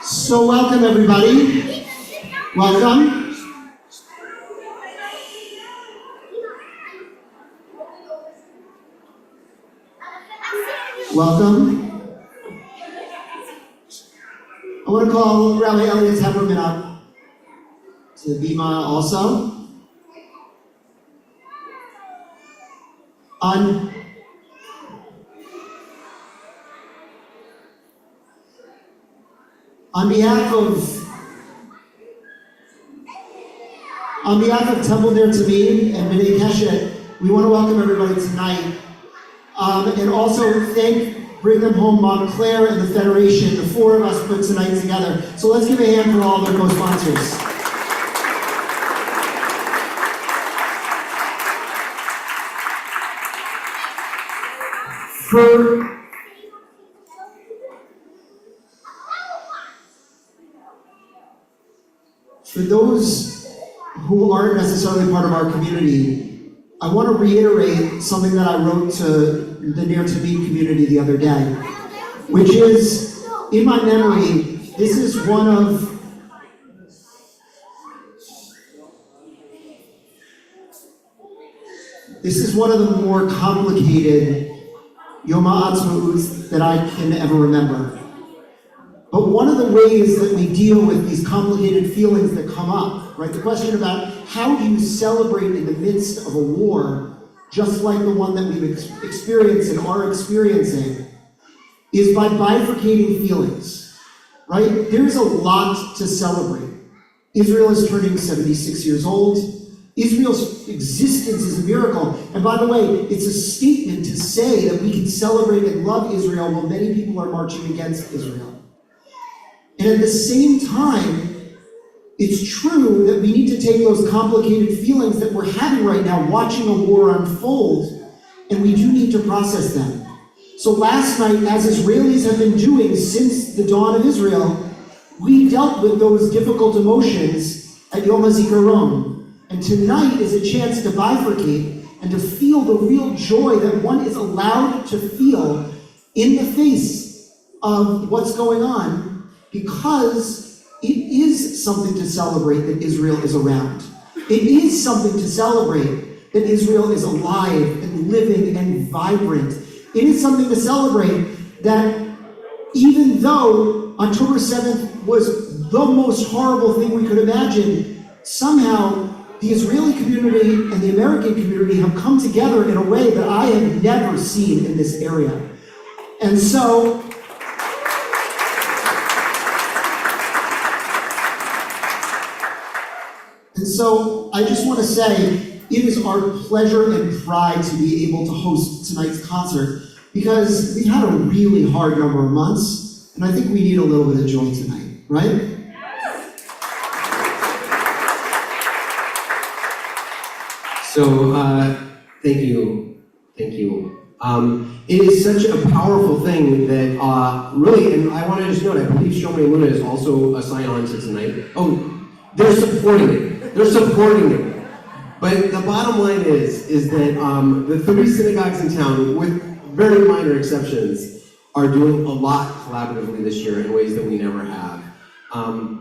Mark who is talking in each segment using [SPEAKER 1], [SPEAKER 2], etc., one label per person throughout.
[SPEAKER 1] So welcome everybody. Welcome. Welcome. I want to call Rabbi Elliot Temperman up to the Bima also. On behalf of Temple Ner Tamid and B'nai Keshet, we want to welcome everybody tonight, and also thank Bring Them Home Montclair and the Federation. The four of us put tonight together. So let's give a hand for all their co-sponsors. For those who aren't necessarily part of our community, I want to reiterate something that I wrote to the Ner Tamid community the other day, which is, in my memory, this is one of the more complicated Yom HaAtzmaut that I can ever remember. But one of the ways that we deal with these complicated feelings that come up, right? The question about how do you celebrate in the midst of a war, just like the one that we've experienced and are experiencing, is by bifurcating feelings, right? There's a lot to celebrate. Israel is turning 76 years old. Israel's existence is a miracle. And by the way, it's a statement to say that we can celebrate and love Israel while many people are marching against Israel. And at the same time, it's true that we need to take those complicated feelings that we're having right now, watching a war unfold, and we do need to process them. So last night, as Israelis have been doing since the dawn of Israel, we dealt with those difficult emotions at Yom HaZikaron. And tonight is a chance to bifurcate and to feel the real joy that one is allowed to feel in the face of what's going on, because it is something to celebrate that Israel is around. It is something to celebrate that Israel is alive and living and vibrant. It is something to celebrate that even though October 7th was the most horrible thing we could imagine, somehow the Israeli community and the American community have come together in a way that I have never seen in this area. And so, I just want to say, it is our pleasure and pride to be able to host tonight's concert, because we've had a really hard number of months, and I think we need a little bit of joy tonight, right?
[SPEAKER 2] So, thank you. It is such a powerful thing that really, and I want to just note, I believe Shomrei Emunah is also a sign-on to tonight. Oh, they're supporting it. But the bottom line is that the 3 synagogues in town, with very minor exceptions, are doing a lot collaboratively this year in ways that we never have.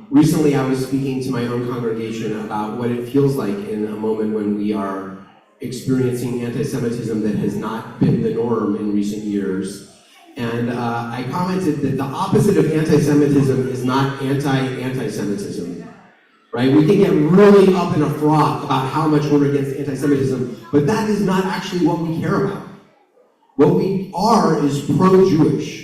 [SPEAKER 2] Recently, I was speaking to my own congregation about what it feels like in a moment when we are experiencing anti-Semitism that has not been the norm in recent years. And I commented that the opposite of anti-Semitism is not anti-Semitism, right? We can get really up in a froth about how much we're against anti-Semitism, but that is not actually what we care about. What we are is pro-Jewish.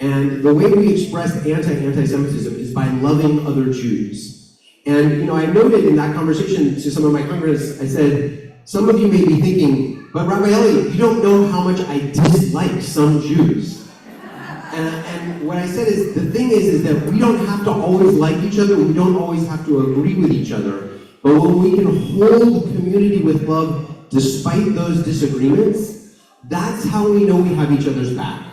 [SPEAKER 2] And the way we express anti-Semitism is by loving other Jews. And I noted in that conversation to some of my congregants, I said, some of you may be thinking, but Rabbi Elliot, you don't know how much I dislike some Jews. And what I said is, the thing is that we don't have to always like each other, we don't always have to agree with each other, but when we can hold community with love despite those disagreements, that's how we know we have each other's back.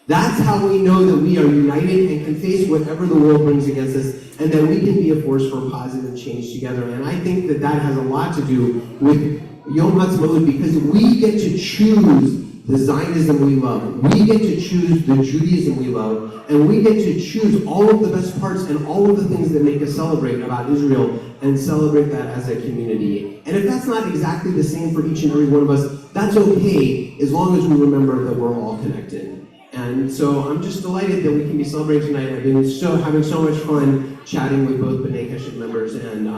[SPEAKER 2] That's how we know that we are united and can face whatever the world brings against us, and that we can be a force for positive change together. And I think that that has a lot to do with Yom Ha'atzmaut because we get to choose the Zionism we love. We get to choose the Judaism we love, and we get to choose all of the best parts and all of the things that make us celebrate about Israel and celebrate that as a community. And if that's not exactly the same for each and every one of us, that's okay, as long as we remember that we're all connected. And so I'm just delighted that we can be celebrating tonight. I've been having so much fun chatting with both B'nai Keshet members and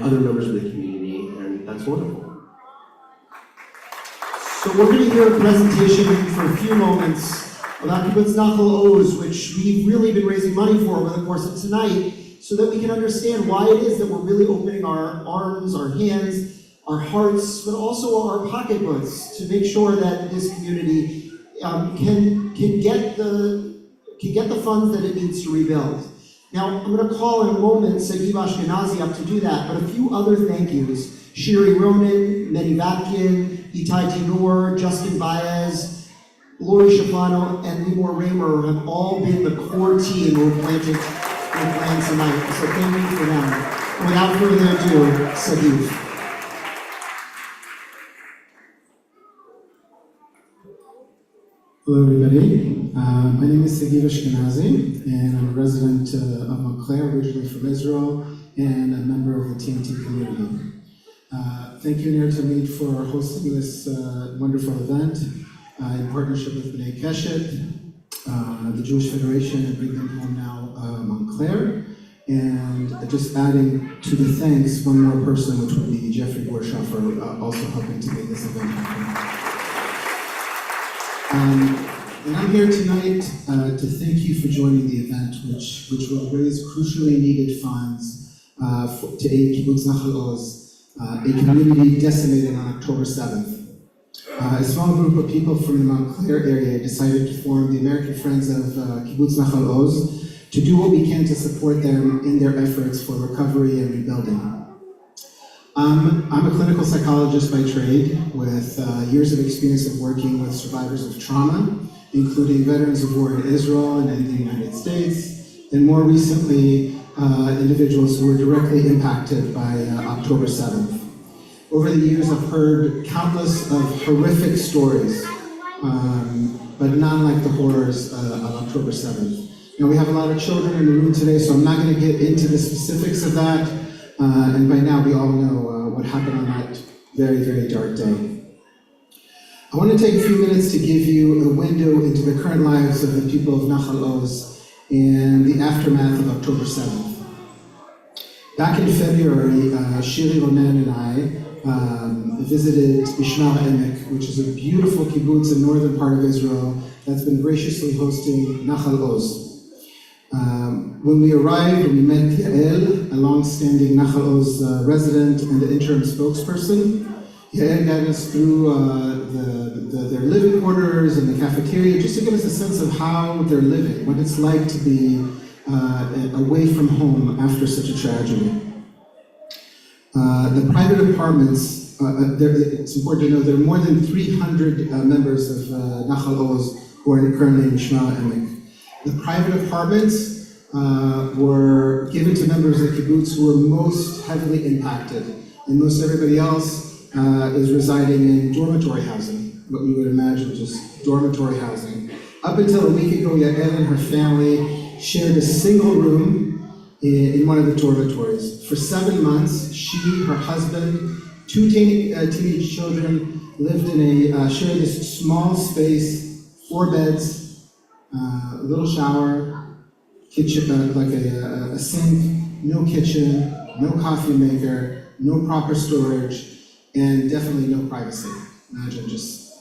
[SPEAKER 2] other members of the community, and that's wonderful.
[SPEAKER 1] So we're going to hear a presentation for a few moments about Kibbutz Nachal Oz, which we've really been raising money for over the course of tonight, so that we can understand why it is that we're really opening our arms, our hands, our hearts, but also our pocketbooks to make sure that this community can get the funds that it needs to rebuild. Now, I'm going to call in a moment Sagiv Ashkenazi up to do that, but a few other thank yous. Shiri Ronan, Meni Vatkin, Itai Tinor, Justin Baez, Lori Shafano, and Limor Raymer have all been the core team who planned tonight. So thank you for them. And without further ado, Sagiv.
[SPEAKER 3] Hello everybody, my name is Sagiv Ashkenazi and I'm a resident of Montclair, originally from Israel, and a member of the TNT community. Thank you Ner Tamid for hosting this wonderful event in partnership with B'nai Keshet, the Jewish Federation, and Bring Them Home Now Montclair. And just adding to the thanks, one more person, which would be Jeffrey Borshoff, for also helping to make this event happen. And I'm here tonight to thank you for joining the event, which will raise crucially needed funds to aid Kibbutz Nachal Oz, a community decimated on October 7th. A small group of people from the Montclair area decided to form the American Friends of Kibbutz Nachal Oz to do what we can to support them in their efforts for recovery and rebuilding. I'm a clinical psychologist by trade with years of experience of working with survivors of trauma, including veterans of war in Israel and in the United States, and more recently, individuals who were directly impacted by October 7th. Over the years, I've heard countless of horrific stories, but none like the horrors of October 7th. Now, we have a lot of children in the room today, so I'm not going to get into the specifics of that. And by now we all know what happened on that very, very dark day. I want to take a few minutes to give you a window into the current lives of the people of Nachal Oz and the aftermath of October 7th. Back in February, Shiri Ronen and I visited Mishmar Emek, which is a beautiful kibbutz in northern part of Israel that's been graciously hosting Nachal Oz. When we arrived, we met Yael, a long-standing Nachal Oz resident and the interim spokesperson. Yael guided us through their living quarters and the cafeteria, just to give us a sense of how they're living, what it's like to be away from home after such a tragedy. The private apartments, it's important to know there are more than 300 members of Nachal Oz who are currently in Mishmar Emek. The private apartments were given to members of the kibbutz who were most heavily impacted, and most everybody else is residing in dormitory housing, what you would imagine just dormitory housing. Up until a week ago, Yael and her family shared a single room in one of the dormitories. For 7 months, she, her husband, 2 teenage children lived in shared this small space, 4 beds, a little shower, kitchen, like a sink, no kitchen, no coffee maker, no proper storage, and definitely no privacy. Imagine just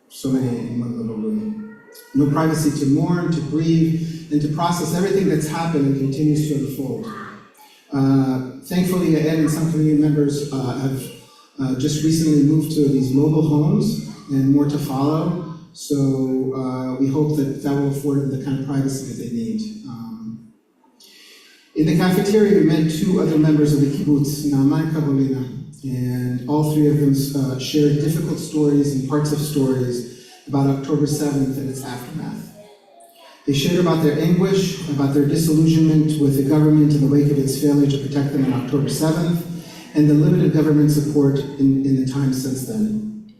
[SPEAKER 3] so many in one little room. No privacy to mourn, to grieve, and to process everything that's happened and continues to unfold. Thankfully, Yael and some community members have just recently moved to these mobile homes, and more to follow. So we hope that will afford them the kind of privacy that they need. In the cafeteria, we met 2 other members of the kibbutz, Naaman and Karolina, and all 3 of them shared difficult stories and parts of stories about October 7th and its aftermath. They shared about their anguish, about their disillusionment with the government in the wake of its failure to protect them on October 7th, and the limited government support in the time since then.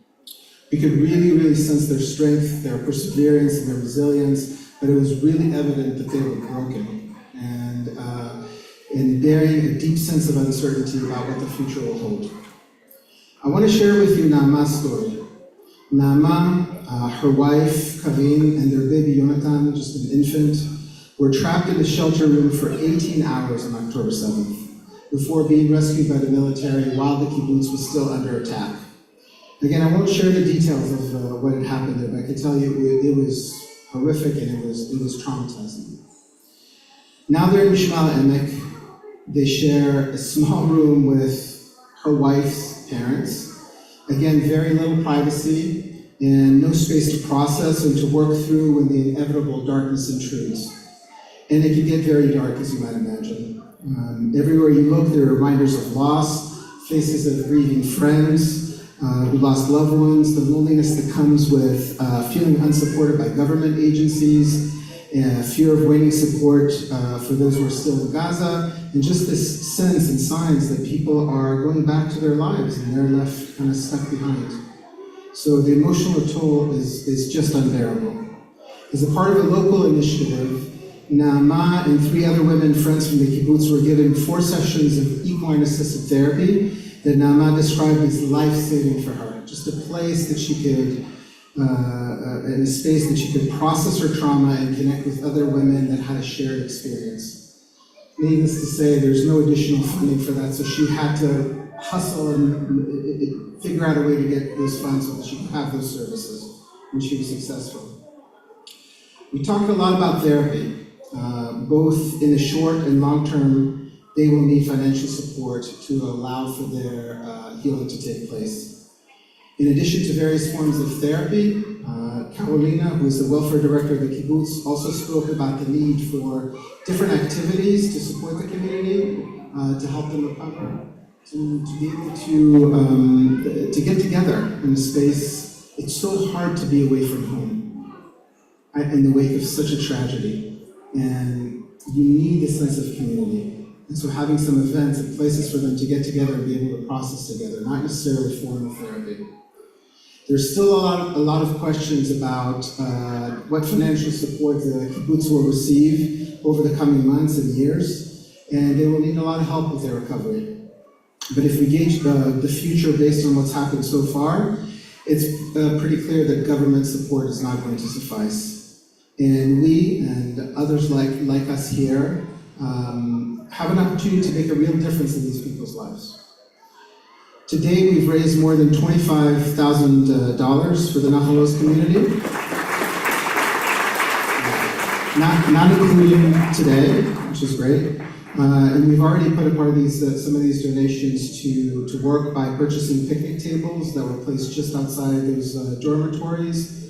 [SPEAKER 3] We could really sense their strength, their perseverance, and their resilience, but it was really evident that they were broken and bearing a deep sense of uncertainty about what the future will hold. I want to share with you Naama's story. Naama, her wife, Karin, and their baby Yonatan, just an infant, were trapped in a shelter room for 18 hours on October 7th, before being rescued by the military while the kibbutz was still under attack. Again, I won't share the details of what had happened there, but I can tell you it was horrific and it was traumatizing. Now they're in Mishmar Emek. They share a small room with her wife's parents. Again, very little privacy and no space to process and to work through when the inevitable darkness intrudes. And it can get very dark, as you might imagine. Everywhere you look, there are reminders of loss, faces of grieving friends who lost loved ones, the loneliness that comes with feeling unsupported by government agencies, fear of waiting support for those who are still in Gaza, and just this sense and signs that people are going back to their lives and they're left kind of stuck behind. So the emotional toll is just unbearable. As a part of a local initiative, Naama and 3 other women friends from the kibbutz were given 4 sessions of equine assisted therapy that Naama described as life-saving for her. Just a place that she could, in a space that she could process her trauma and connect with other women that had a shared experience. Needless to say, there's no additional funding for that, so she had to hustle and figure out a way to get those funds so that she could have those services when she was successful. We talked a lot about therapy. Both in the short and long term, they will need financial support to allow for their healing to take place. In addition to various forms of therapy, Carolina, who is the welfare director of the kibbutz, also spoke about the need for different activities to support the community, to help them recover, to be able to get together in a space. It's so hard to be away from home in the wake of such a tragedy. And you need a sense of community. And so having some events and places for them to get together and be able to process together, not necessarily formal therapy. There's still a lot of questions about what financial support the kibbutz will receive over the coming months and years, and they will need a lot of help with their recovery. But if we gauge the future based on what's happened so far, it's pretty clear that government support is not going to suffice. And we and others like us here have an opportunity to make a real difference in these people's lives. Today, we've raised more than $25,000 for the Nahal Oz community, not including today, which is great. And we've already put a part of some of these donations to work by purchasing picnic tables that were placed just outside those dormitories,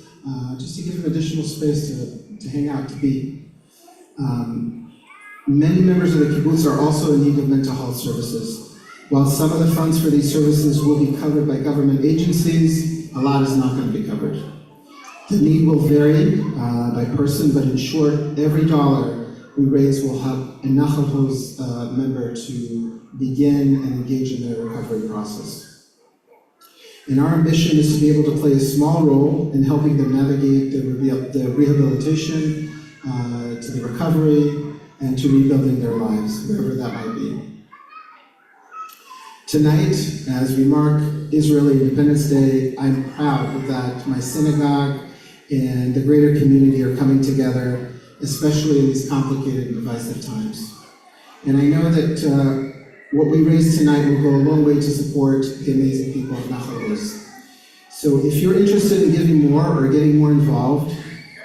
[SPEAKER 3] just to give them additional space to hang out, to be. Many members of the kibbutz are also in need of mental health services. While some of the funds for these services will be covered by government agencies, a lot is not going to be covered. The need will vary by person, but in short, every dollar we raise will help a Nahal Oz member to begin and engage in their recovery process. And our ambition is to be able to play a small role in helping them navigate the rehabilitation, to the recovery, and to rebuilding their lives, wherever that might be. Tonight, as we mark Israeli Independence Day, I'm proud that my synagogue and the greater community are coming together, especially in these complicated and divisive times. And I know that what we raise tonight will go a long way to support the amazing people of Nahal Oz. So if you're interested in giving more or getting more involved,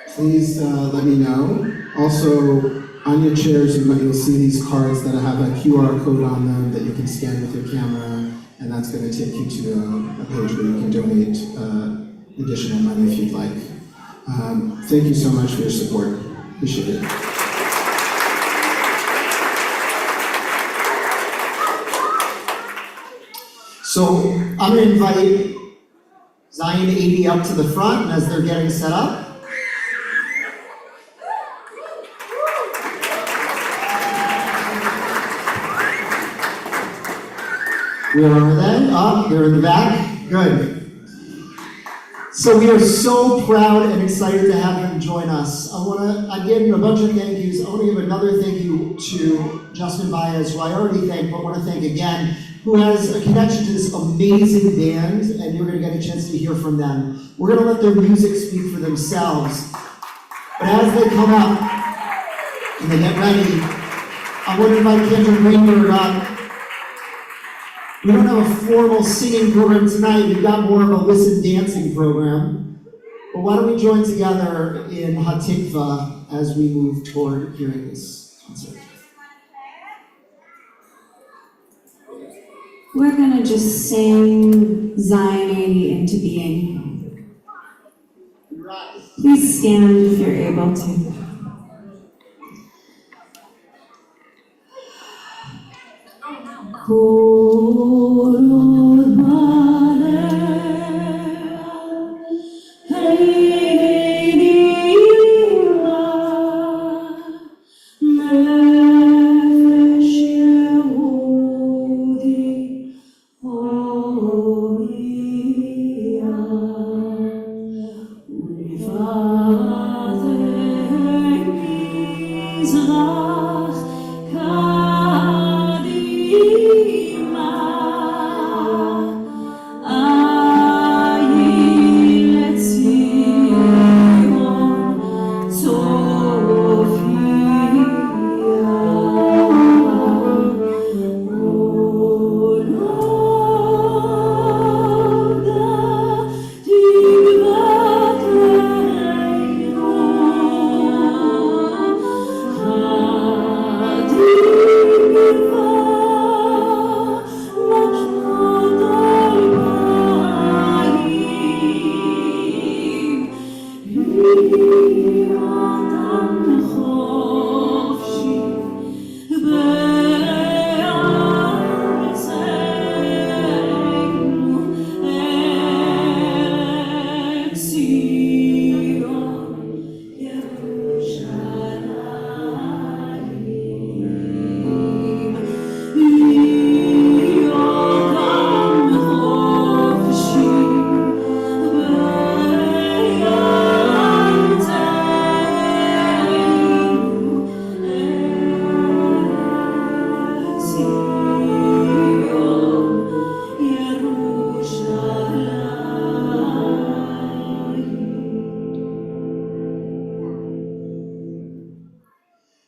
[SPEAKER 3] please let me know. Also, on your chairs, you'll see these cards that have a QR code on them that you can scan with your camera, and that's going to take you to a page where you can donate additional money if you'd like. Thank you so much for your support. Appreciate it.
[SPEAKER 1] So I'm going to invite Zion 80 up to the front, and as they're getting set up, Where are they? Oh, they're in the back. Good. So we are so proud and excited to have them join us. I gave a bunch of thank yous. I want to give another thank you to Justin Baez, who I already thanked, but want to thank again, who has a connection to this amazing band, and you're going to get a chance to hear from them. We're going to let their music speak for themselves. But as they come up and they get ready, I want to invite Kendra Greenberg up. We don't have a formal singing program tonight. We've got more of a listen dancing program. But why don't we join together in Hatikva as we move toward hearing this concert?
[SPEAKER 4] We're gonna just sing Zion 80 into being. Please stand if you're able to.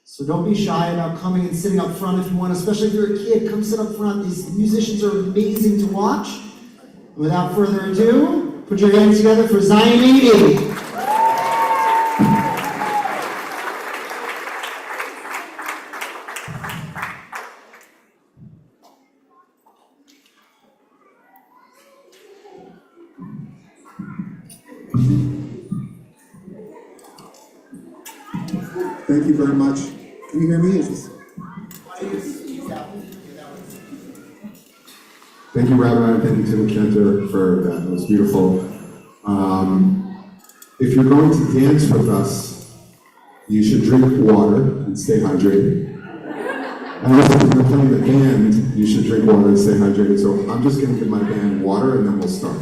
[SPEAKER 1] So don't be shy about coming and sitting up front if you want, especially if you're a kid, come sit up front. These musicians are amazing to watch. Without further ado, put your hands together for Zion 80.
[SPEAKER 5] Thank you very much. Can you hear me? Thank you, Rabbi, and thank you, Tim Kenter, for that. It was beautiful. If you're going to dance with us, you should drink water and stay hydrated. And also, if you're playing the band, you should drink water and stay hydrated. So I'm just going to give my band water, and then we'll start.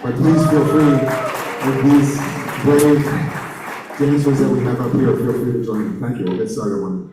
[SPEAKER 5] But please feel free, with these brave dancers that we have up here, feel free to join them. Thank you. We'll get started one.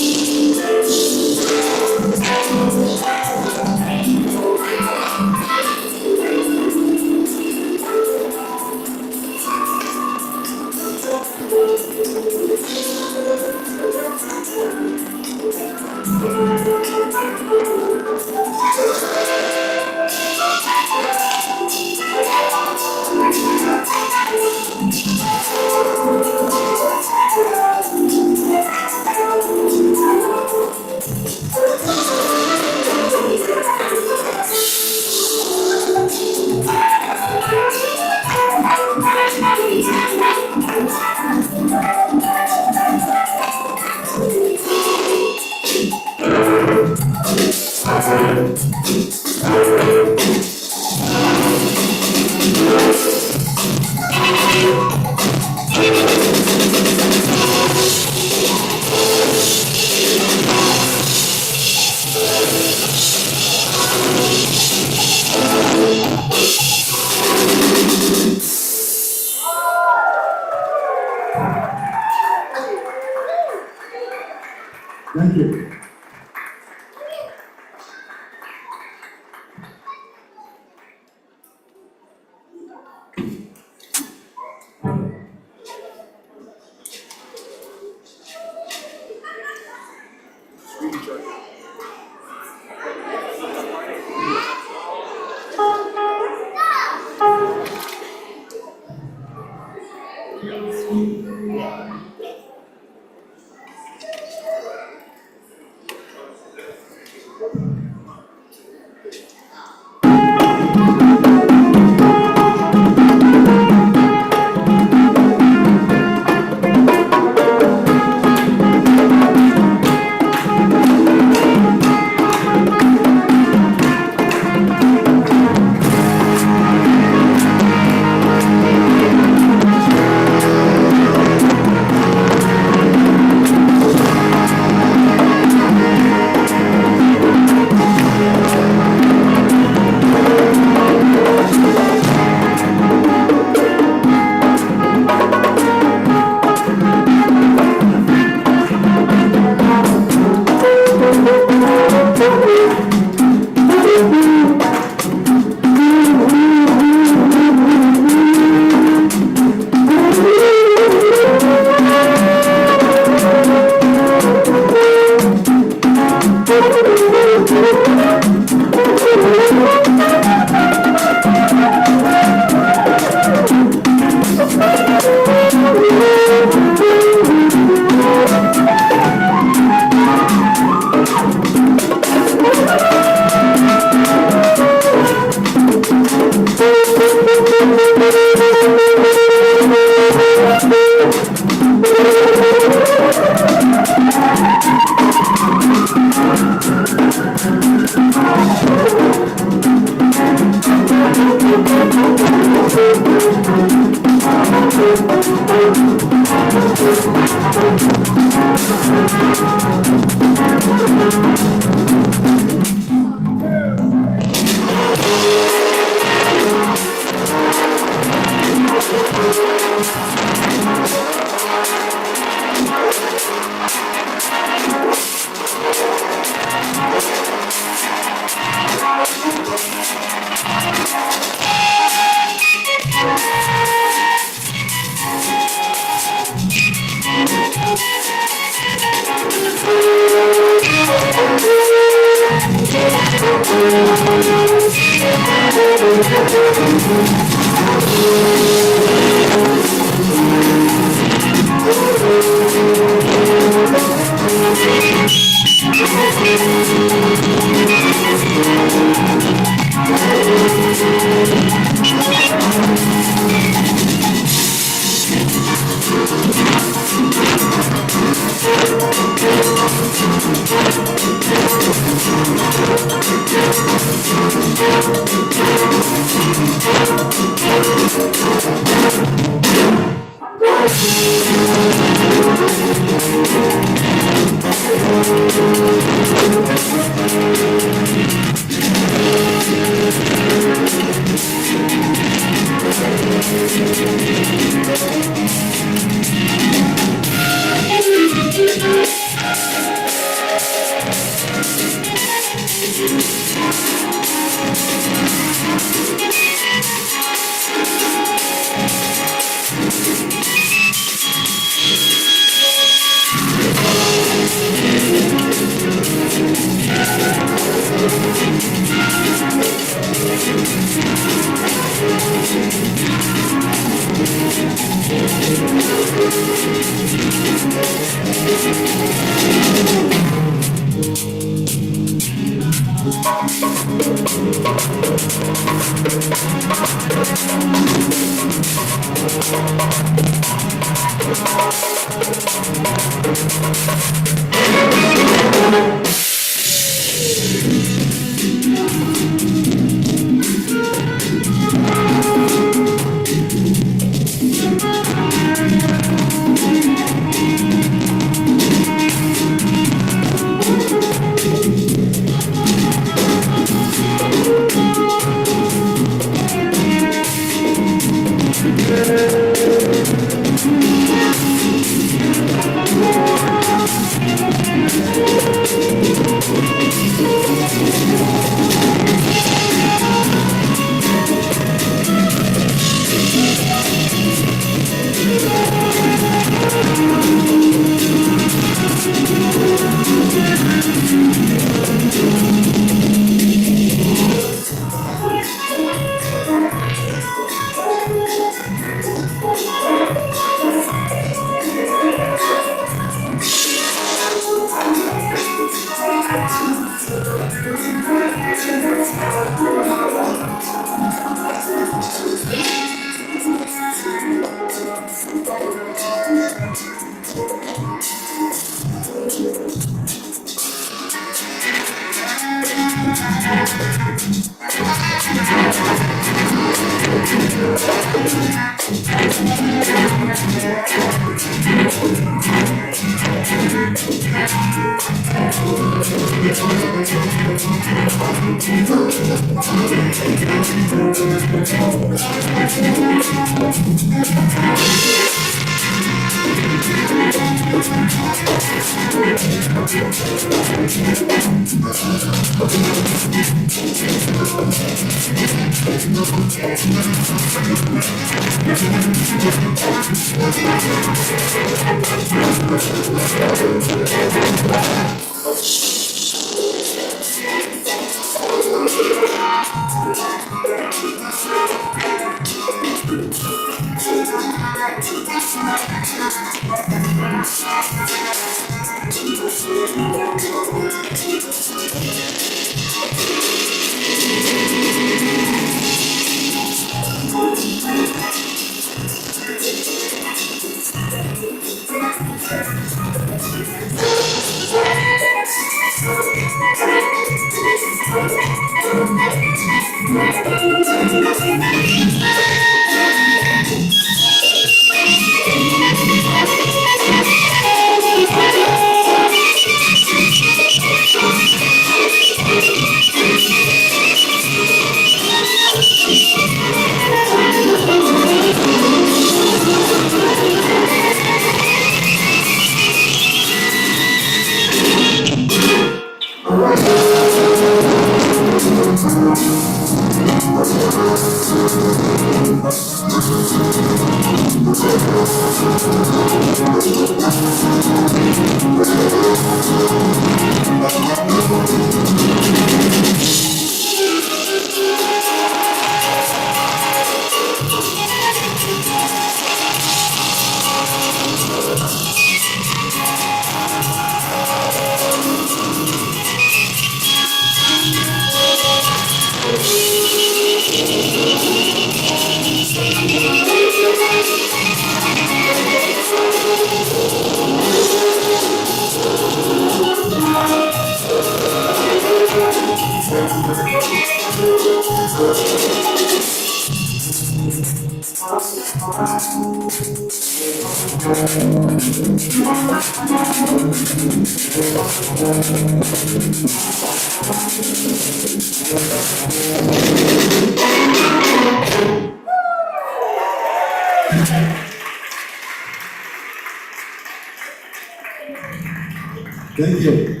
[SPEAKER 5] Thank you.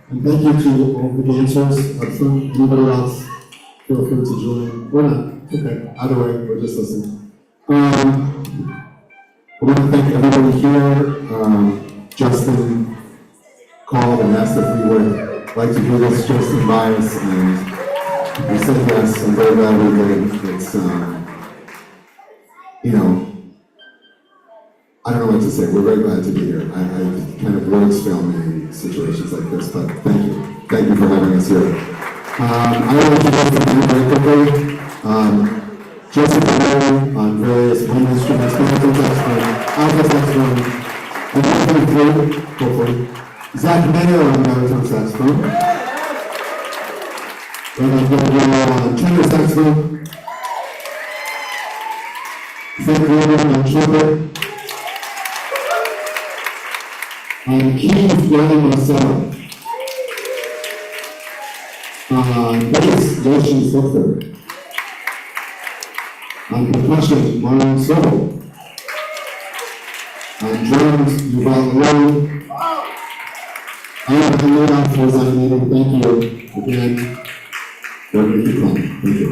[SPEAKER 5] And thank you to all the dancers up front. Anybody else, feel free to join. We're not, okay, either way, we're just listening. I want to thank everybody here. Justin called and asked if we would like to do this just in bias, and we said yes. I'm very glad we did. It's, you know, I don't know what to say. We're very glad to be here. I kind of words fail me in situations like this, but thank you. Thank you for having us here. I would like to go through very quickly. Joseph Miller on various wind instruments, musical saxophone, alto saxophone, and hopefully, Zach Mayer on baritone saxophone. Then I'm going to go on tenor saxophone. Frank Rubin on trumpet. And Keith Yanni Marcel. On bass, Yoshi Slipper. On percussion, Marlon Sobel. On drums, Yuval Lou. I'm Helena for Zainini. Thank you again for making it fun. Thank you.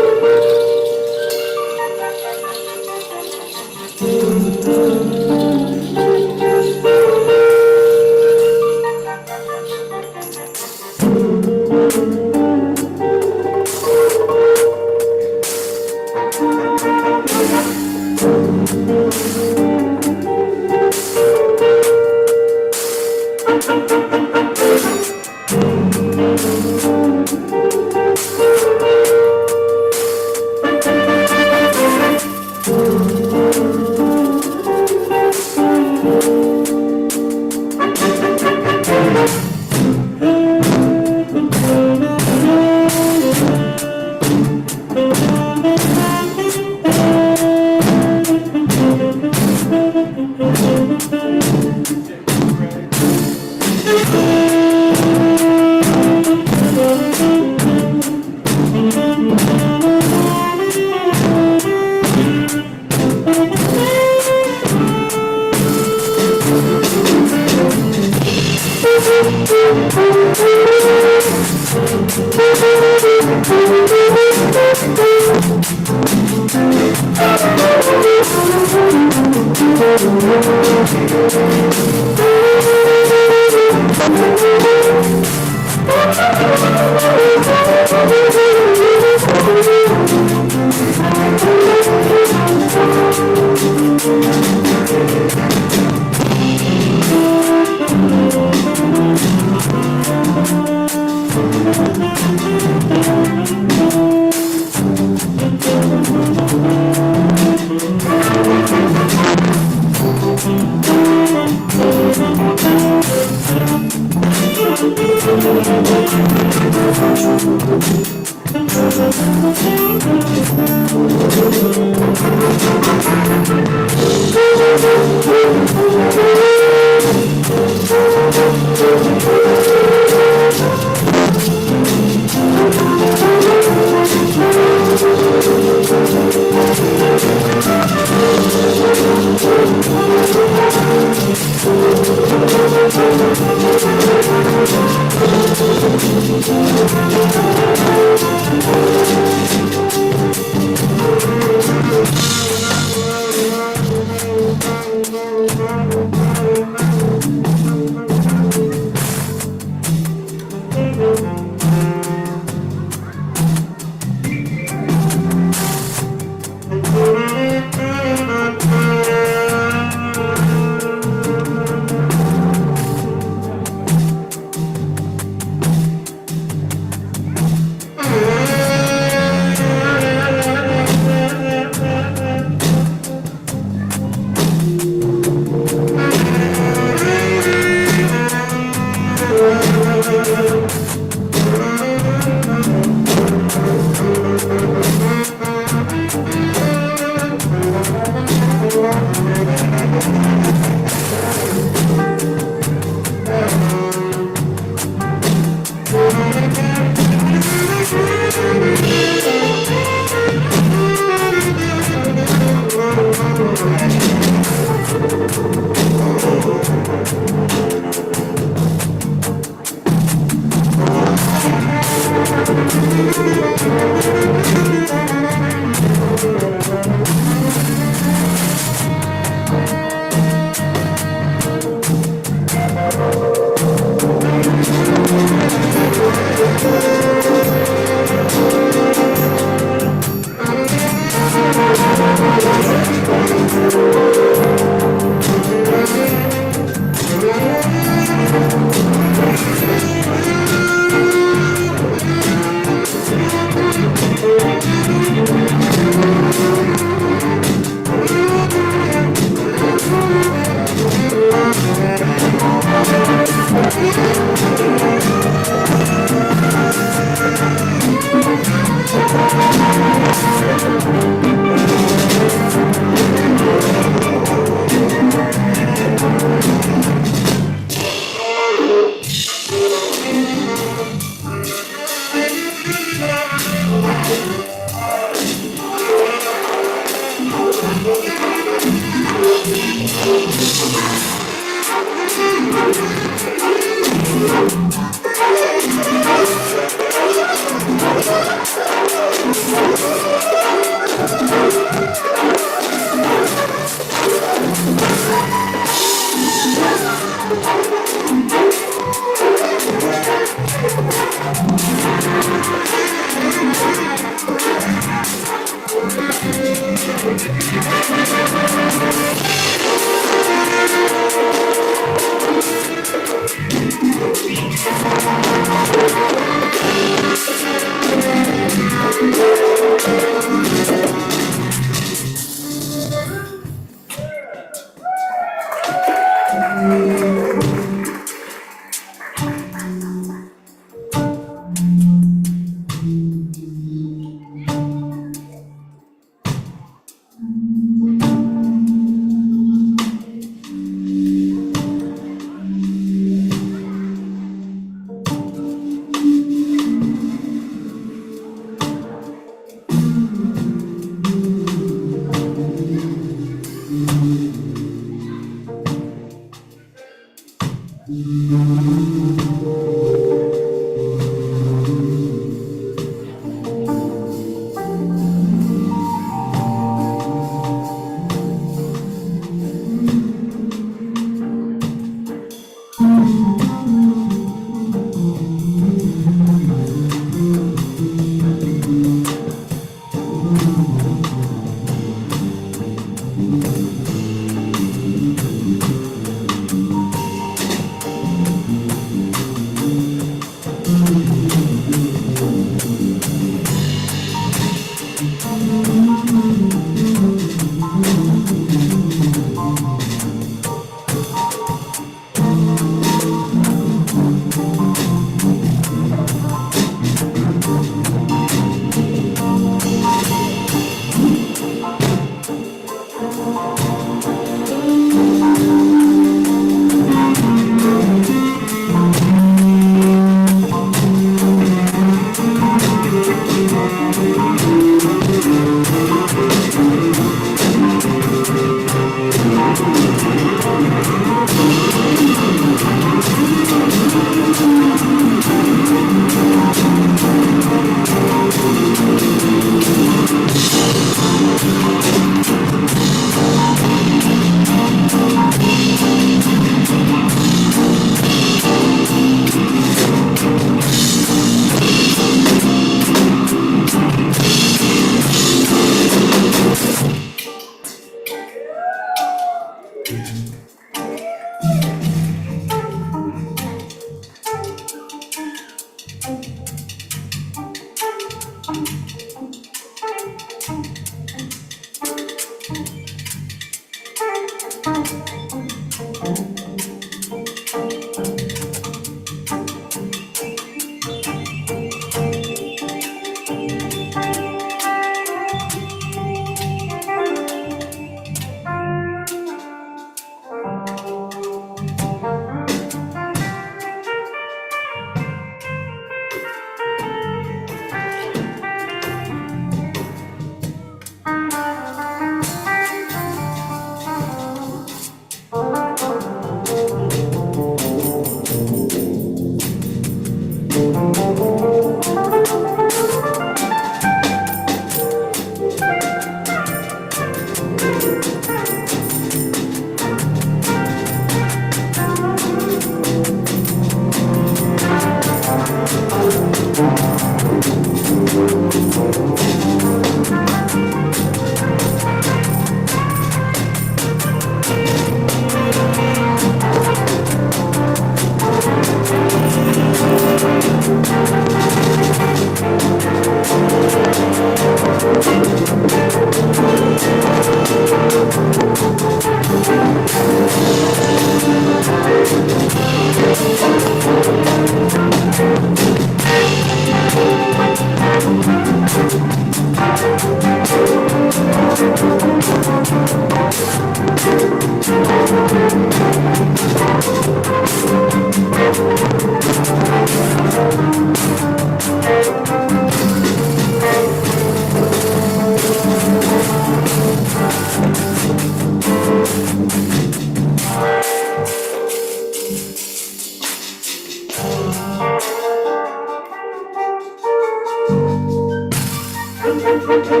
[SPEAKER 5] Thank you.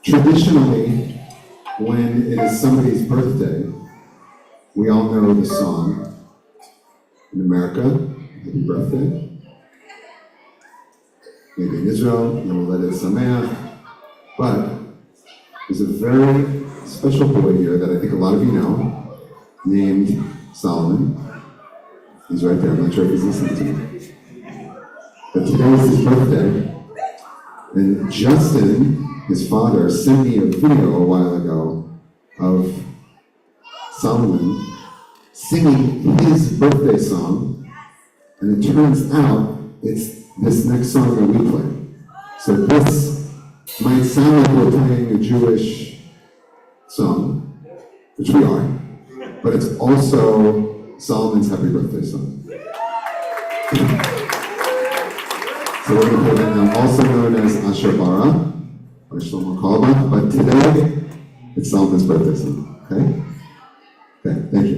[SPEAKER 5] Traditionally, when it is somebody's birthday, we all know the song. In America, happy birthday. Maybe in Israel, Yom Holedet Sameach. But there's a very special boy here that I think a lot of you know, named Solomon. He's right there, I'm not sure if he's listening to me. But today is his birthday, and Justin, his father, sent me a video a while ago of Solomon singing his birthday song, and it turns out it's this next song that we play. So this might sound like we're playing a Jewish song, which we are, but it's also Solomon's happy birthday song. So we're going to play that now, also known as Asher Bara, by Shlomo Carlebach, but today it's Solomon's birthday song, okay? Okay, thank you.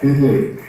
[SPEAKER 6] Thank you.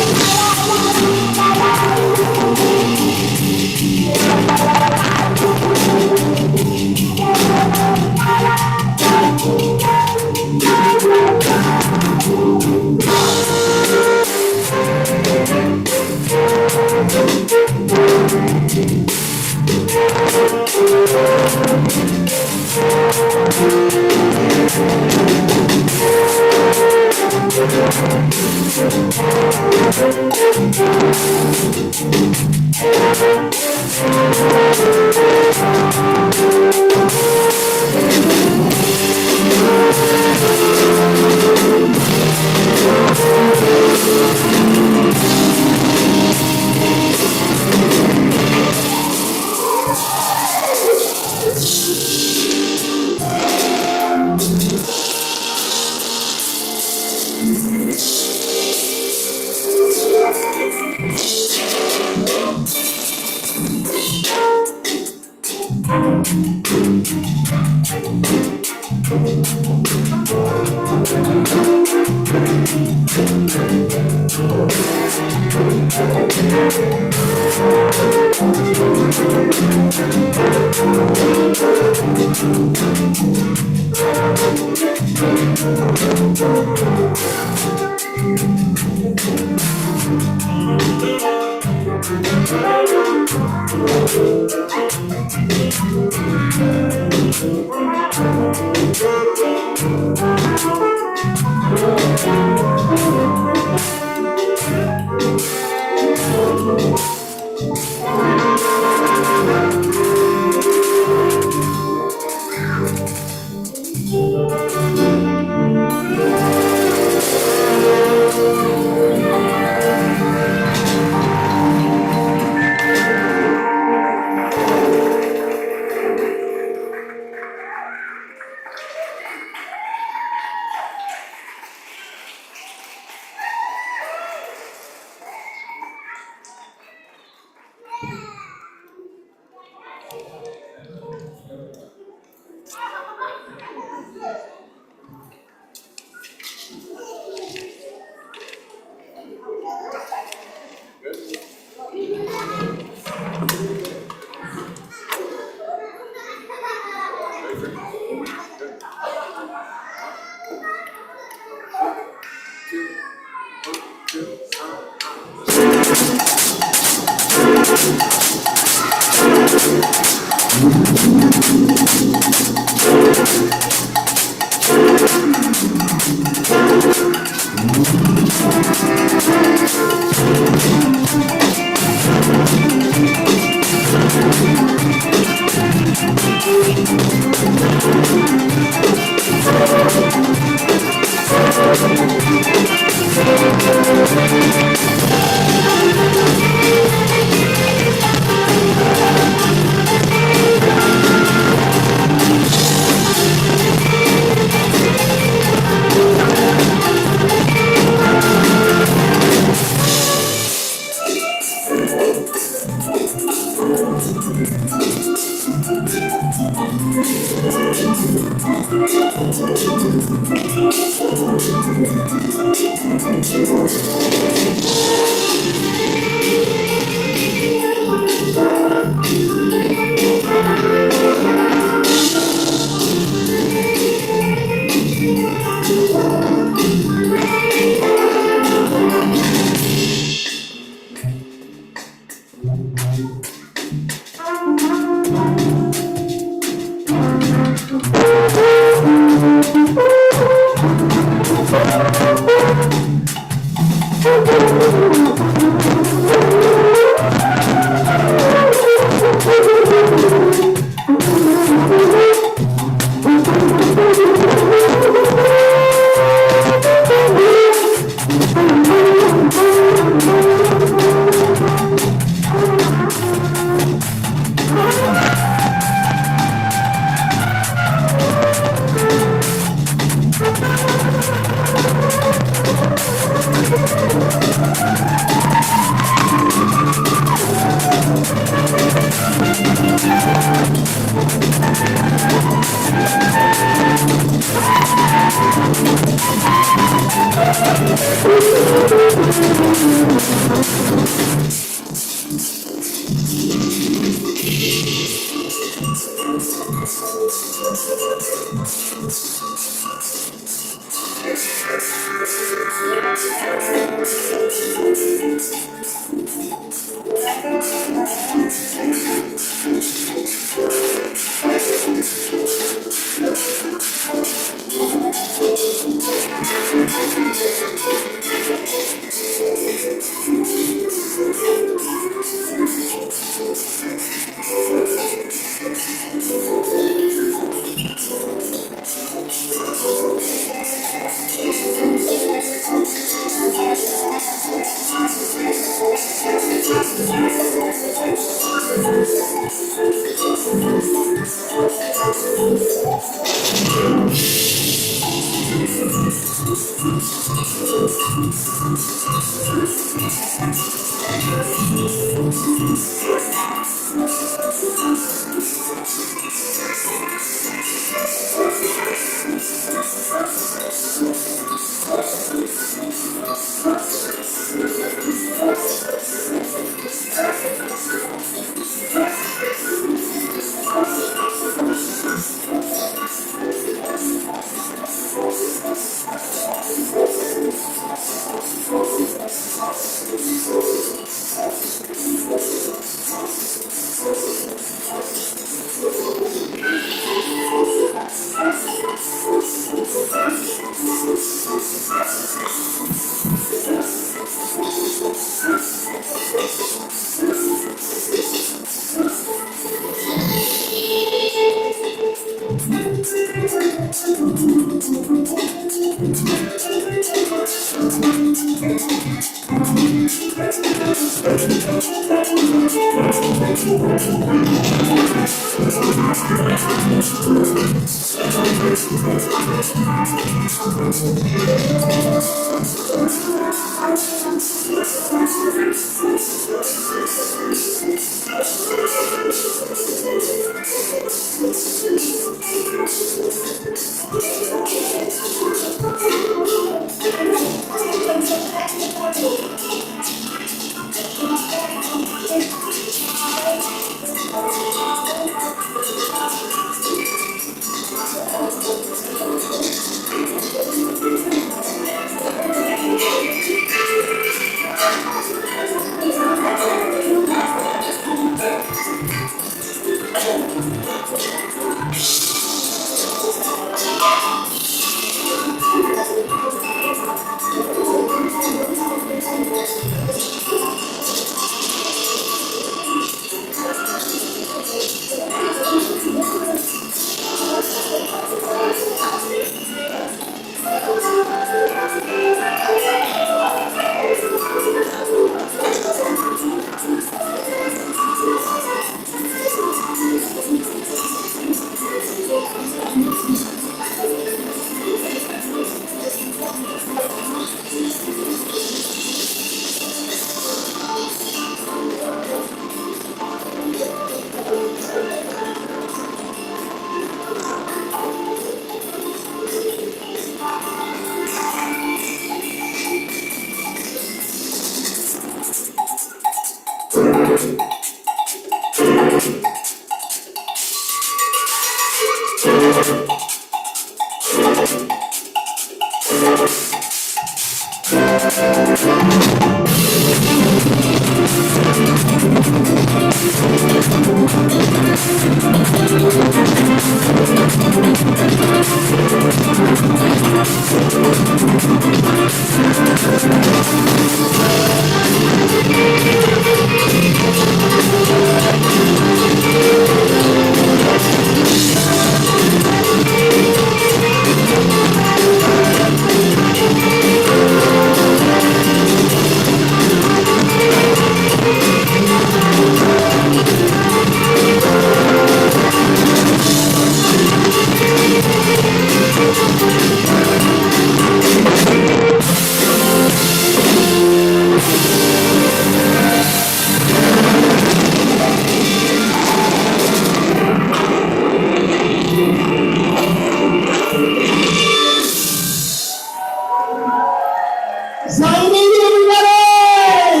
[SPEAKER 1] Zionini, everybody!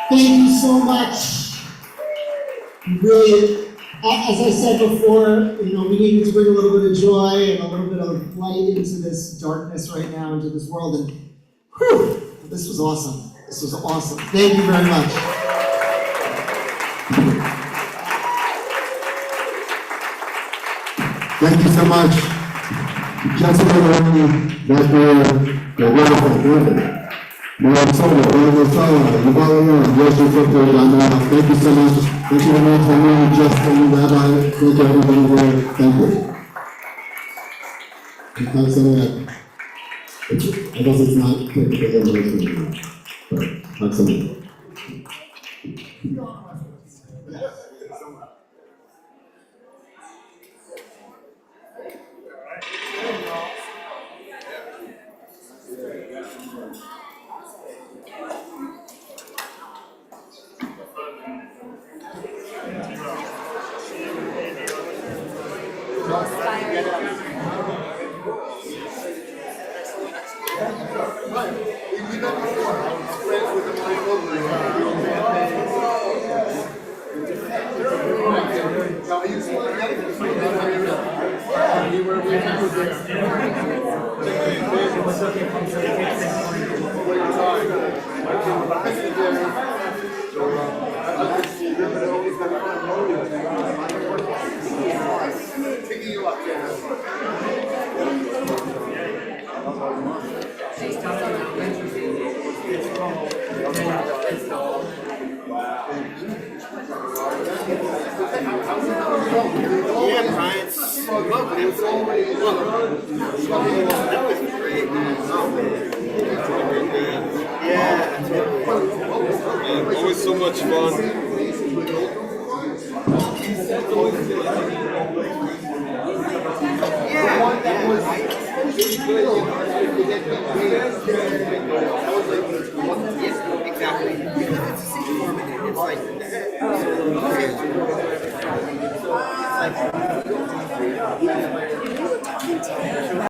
[SPEAKER 1] Thank you so much. Really, as I said before, we needed to bring a little bit of joy and a little bit of light into this darkness right now, into this world, and whew, this was awesome. This was awesome. Thank you very much.
[SPEAKER 5] Thank you so much. Gentlemen, they're wonderful. Thank you so much. Thank you very much, Henry, Justin, Rabbi, thank everybody there. Thank you. Thanks so much. I guess it's not quick because I'm listening, but thanks so much.
[SPEAKER 6] Yeah, Brian. Look, it was always that was great. Yeah, always so much fun. Yeah,